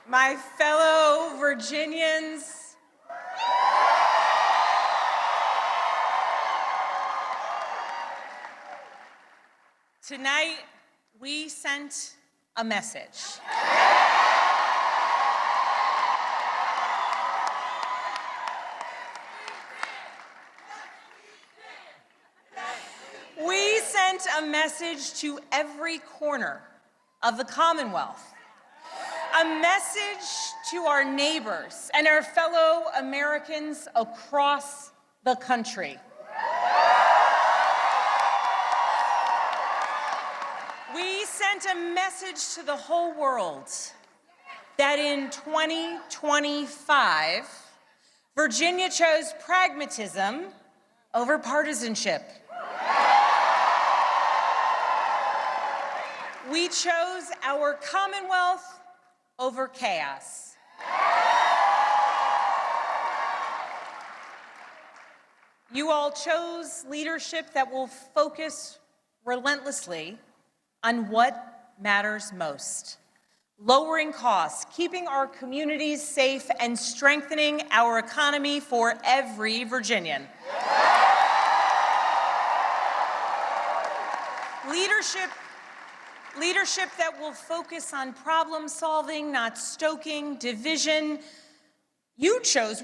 My fellow Virginians, tonight we sent a message. We sent a message to every corner of the Commonwealth. A message to our neighbors and our fellow Americans across the country. We sent a message to the whole world that in 2025, Virginia chose pragmatism over partisanship. We chose our Commonwealth over chaos. You all chose leadership that will focus relentlessly on what matters most: lowering costs, keeping our communities safe, and strengthening our economy for every Virginian. Leadership that will focus on problem solving, not stoking division. We chose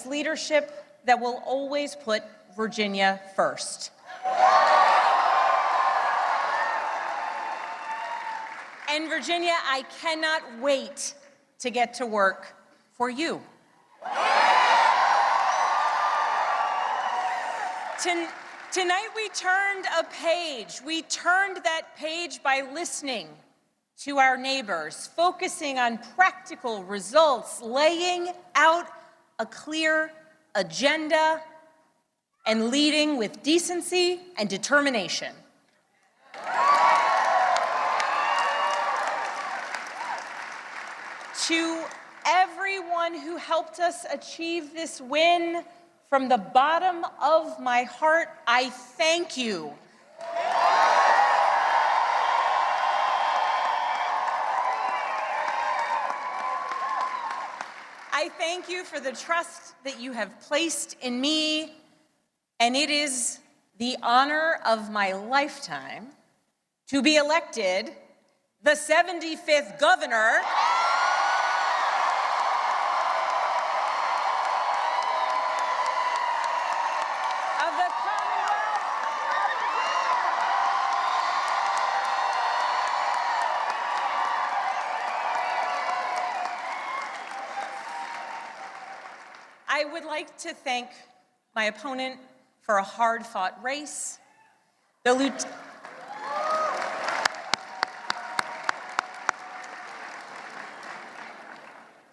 leadership that will always put Virginia first. And Virginia, I cannot wait to get to work for you. Tonight we turned a page. We turned that page by listening to our neighbors, focusing on practical results, laying out a clear agenda, and leading with decency and determination. To everyone who helped us achieve this win, from the bottom of my heart, I thank you. I thank you for the trust that you have placed in me, and it is the honor of my lifetime to be elected the 75th governor of the Commonwealth. I would like to thank my opponent for a hard-fought race, the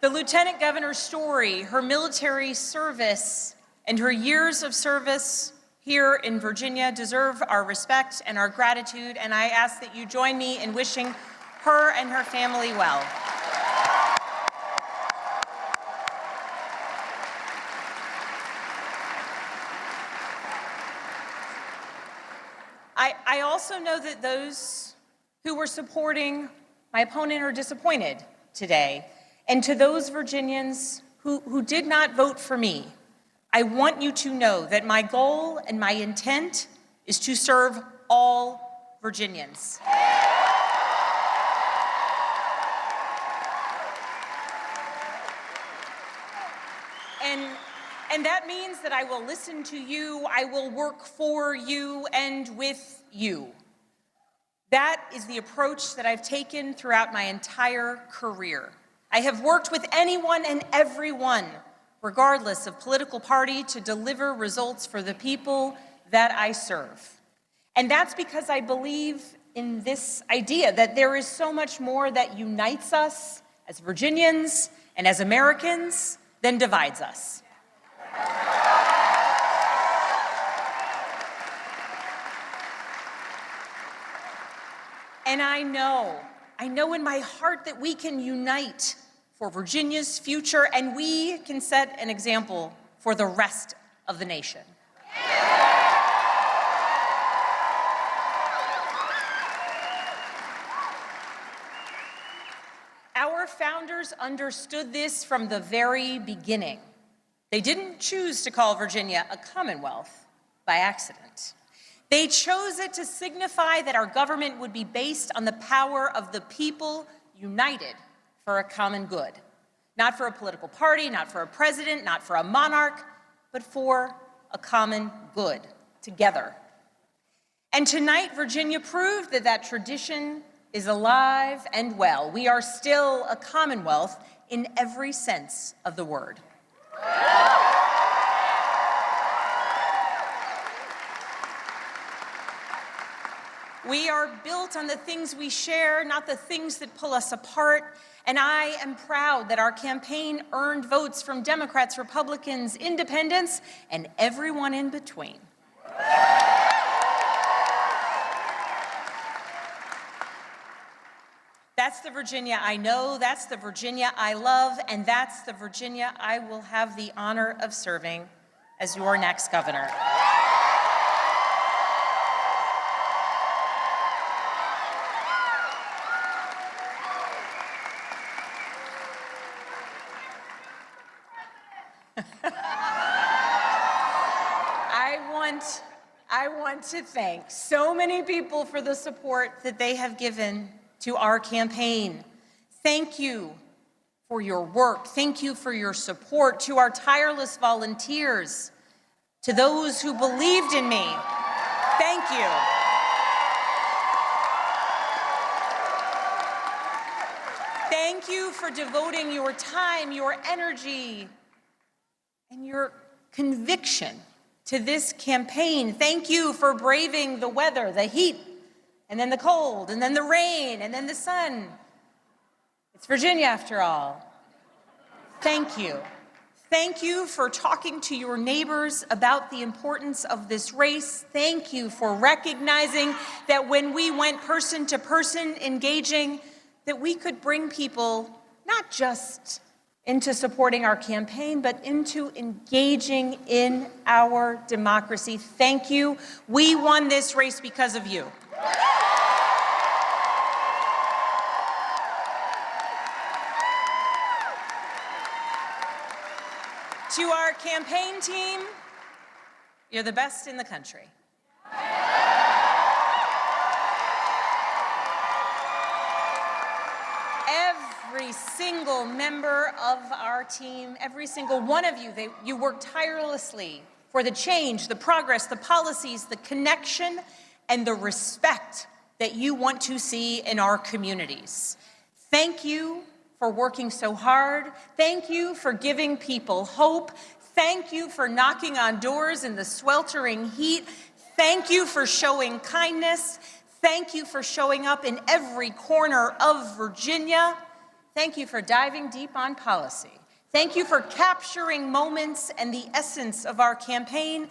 Lieutenant Governor's story, her military service, and her years of service here in Virginia deserve our respect and our gratitude, and I ask that you join me in wishing her and her family well. I also know that those who were supporting my opponent are disappointed today. And to those Virginians who did not vote for me, I want you to know that my goal and my intent is to serve all Virginians. And that means that I will listen to you, I will work for you and with you. That is the approach that I've taken throughout my entire career. I have worked with anyone and everyone, regardless of political party, to deliver results for the people that I serve. And that's because I believe in this idea that there is so much more that unites us as Virginians and as Americans than divides us. And I know in my heart that we can unite for Virginia's future, and we can set an example for the rest of the nation. Our founders founders understood this from the very beginning. They didn't choose to call Virginia a commonwealth by accident. They chose it to signify that our government would be based on the power of the people united for a common good. Not for a political party, not for a president, not for a monarch, but for a common good, together. And tonight, Virginia proved that that tradition is alive and well. We are still a commonwealth in every sense of the word. We are built on the things we share, not the things that pull us apart. And I am proud that our campaign earned votes from Democrats, Republicans, independents, and everyone in between. That's the Virginia I know, that's the Virginia I love, and that's the Virginia I will have the honor of serving as your next governor. I want to thank so many people for the support that they have given to our campaign. Thank you for your work. Thank you for your support. To our tireless volunteers, to those who believed in me, thank you. Thank you for devoting your time, your energy, and your conviction to this campaign. Thank you for braving the weather, the heat, and then the cold, and then the rain, and then the sun. It's Virginia after all. Thank you. Thank you for talking to your neighbors about the importance of this race. Thank you for recognizing that when we went person to person engaging, that we could bring people not just into supporting our campaign, but into engaging in our democracy. Thank you. We won this race because of you. To our campaign team, you're the best in the country. Every single member of our team, every single one of you, you work tirelessly for the change, the progress, the policies, the connection, and the respect that you want to see in our communities. Thank you for working so hard. Thank you for giving people hope. Thank you for knocking on doors in the sweltering heat. Thank you for showing kindness. Thank you for showing up in every corner of Virginia. Thank you for diving deep on policy. Thank you for capturing moments and the essence of our campaign.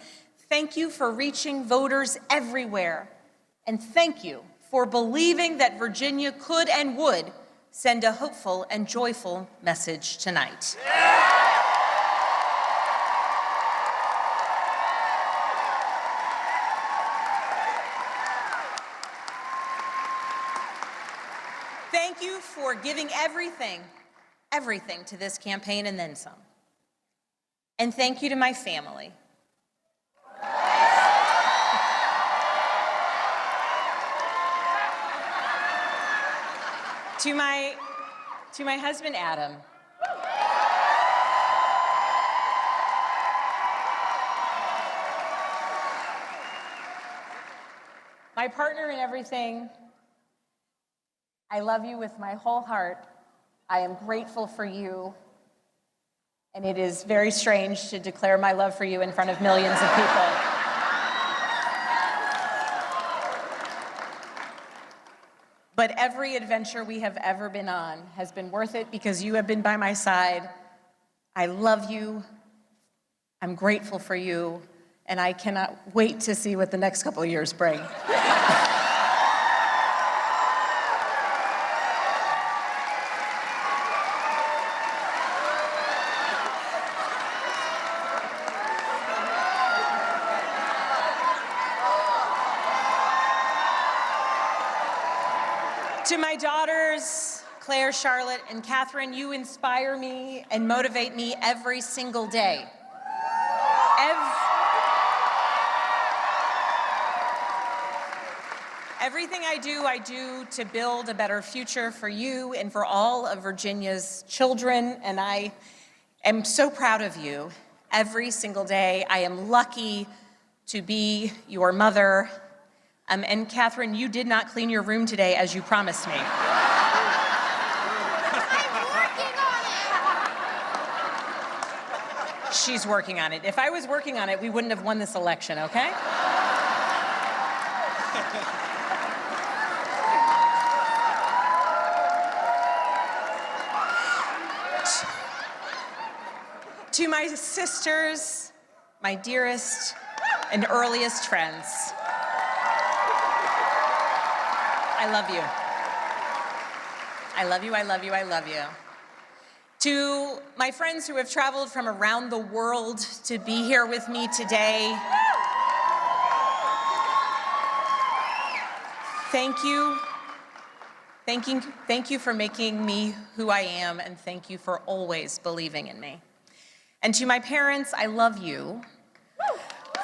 Thank you for reaching voters everywhere. And thank you for believing that Virginia could and would send a hopeful and joyful message tonight. Thank you for giving everything to this campaign and then some. And thank you to my family. To my husband, Adam. My partner in everything, I love you with my whole heart. I am grateful for you. And it is very strange to declare my love for you in front of millions of people. But every adventure we have ever been on has been worth it because you have been by my side. I love you. I'm grateful for you. And I cannot wait to see what the next couple of years bring. To my daughters, Claire, Charlotte, and Catherine, you inspire me and motivate me every single day. Everything I do to build a better future for you and for all of Virginia's children, and I am so proud of you every single day. I am lucky to be your mother. And Catherine, you did not clean your room today as you promised me. She's working on it. If I was working on it, we wouldn't have won this election, okay? To my sisters, my dearest and earliest friends, I love you. I love you, I love you, I love you. To my friends who have traveled from around the world to be here with me today, thank you. Thank you for making me who I am, and thank you for always believing in me. And to my parents, I love you.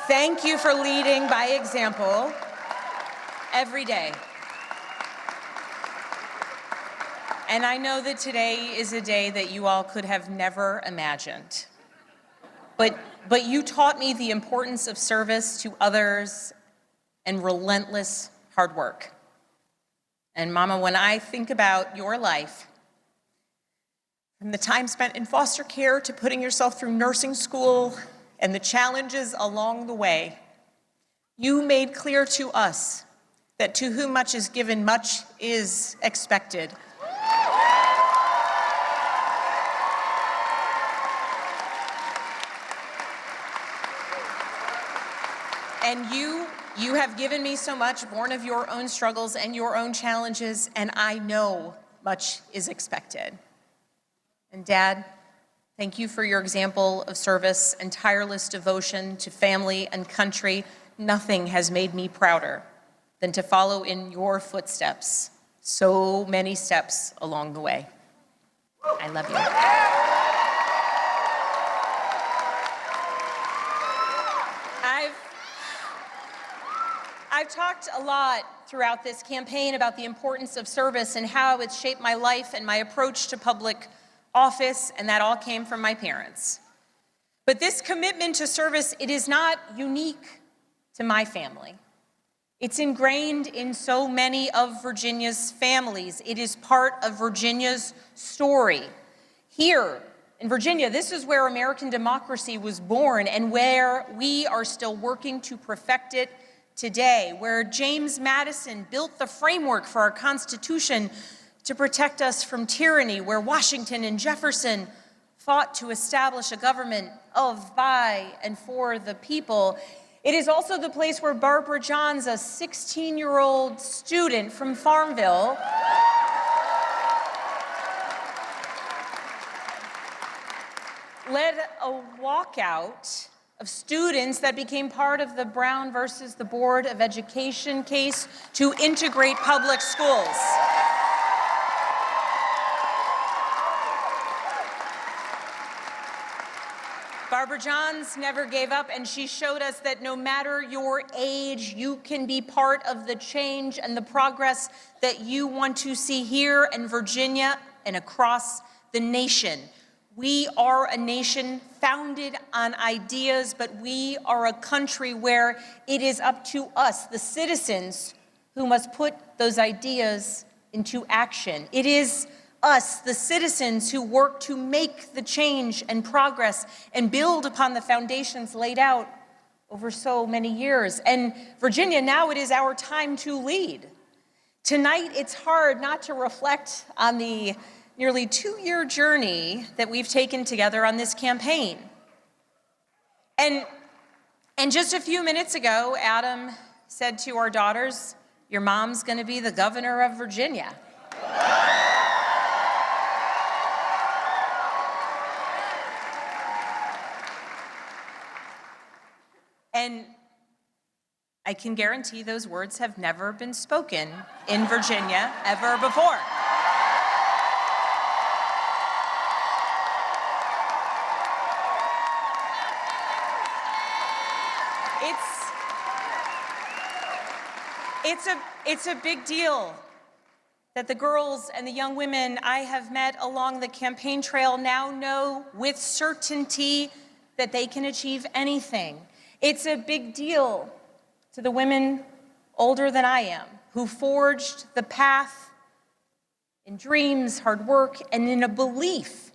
Thank you for leading by example every day. And I know that today is a day that you all could have never imagined. But you taught me the importance of service to others and relentless hard work. And Mama, when I think about your life, from the time spent in foster care to putting yourself through nursing school and the challenges along the way, you made clear to us that to whom much is given, much is expected. And you have given me so much, born of your own struggles and your own challenges, and I know much is expected. And Dad, thank you for your example of service and tireless devotion to family and country. Nothing has made me prouder than to follow in your footsteps, so many steps along the way. I love you. I've talked a lot throughout this campaign about the importance of service and how it's shaped my life and my approach to public office, and that all came from my parents. But this commitment to service, it is not unique to my family. It's ingrained in so many of Virginia's families. It is part of Virginia's story. Here in Virginia, this is where American democracy was born and where we are still working to perfect it today, where James Madison built the framework for our Constitution to protect us from tyranny, where Washington and Jefferson fought to establish a government of, by, and for the people. It is also the place where Barbara Johns, a 16-year-old student from Farmville, led a walkout of students that became part of the Brown versus the Board of Education case to integrate public schools. Barbara Johns never gave up, and she showed us that no matter your age, you can be part of the change and the progress that you want to see here in Virginia and across the nation. We are a nation founded on ideas, but we are a country where it is up to us, the citizens, who must put those ideas into action. It is us, the citizens, who work to make the change and progress and build upon the foundations laid out over so many years. And Virginia, now it is our time to lead. Tonight, it's hard not to reflect on the nearly 2-year journey that we've taken together on this campaign. And just a few minutes ago, Adam said to our daughters, "Your mom's gonna be the governor of Virginia." And I can guarantee those words have never been spoken in Virginia ever before. It's a big deal that the girls and the young women I have met along the campaign trail now know with certainty that they can achieve anything. It's a big deal to the women older than I am who forged the path in dreams, hard work, and in a belief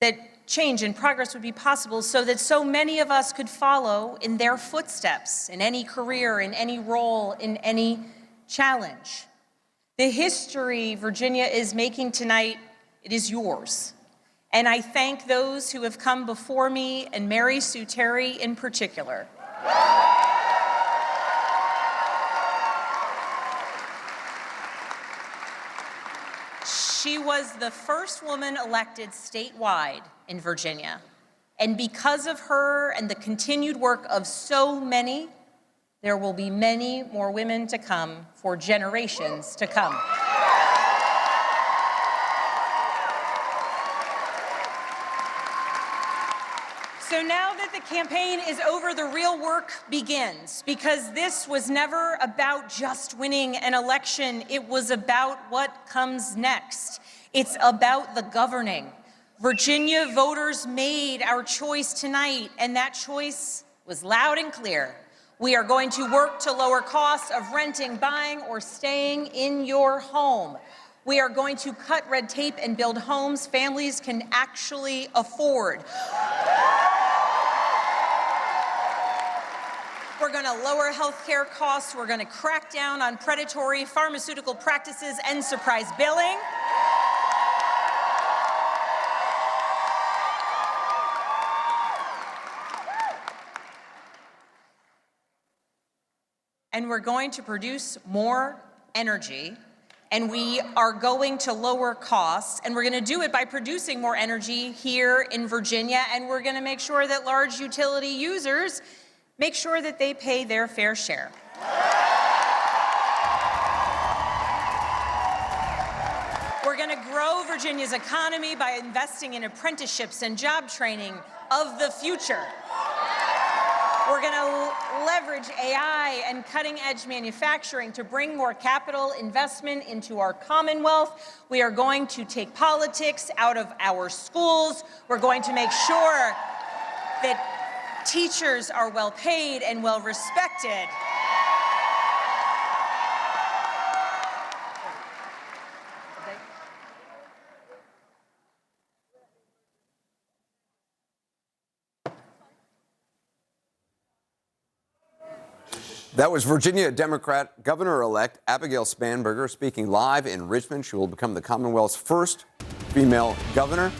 that change and progress would be possible so that so many of us could follow in their footsteps in any career, in any role, in any challenge. The history Virginia is making tonight, it is yours. And I thank those who have come before me, and Mary Sue Terry in particular. She was the first woman elected statewide in Virginia. And because of her and the continued work of so many, there will be many more women to come for generations to come. So now that the campaign is over, the real work begins, because this was never about just winning an election. It was about what comes next. It's about the governing. Virginia voters made our choice tonight, and that choice was loud and clear. We are going to work to lower costs of renting, buying, or staying in your home. We are going to cut red tape and build homes families can actually afford. We're going to lower health care costs. We're going to crack down on predatory pharmaceutical practices and surprise billing. And we're going to produce more energy, and we are going to lower costs, and we're going to do it by producing more energy here in Virginia, and we're going to make sure that large utility users make sure that they pay their fair share. We're going to grow Virginia's economy by investing in apprenticeships and job training of the future. We're going to leverage AI and cutting-edge manufacturing to bring more capital investment into our Commonwealth. We are going to take politics out of our schools. We're going to make sure that teachers are well paid and well respected. That was Virginia Democrat Governor-elect Abigail Spanberger speaking live in Richmond. She will become the Commonwealth's first female governor.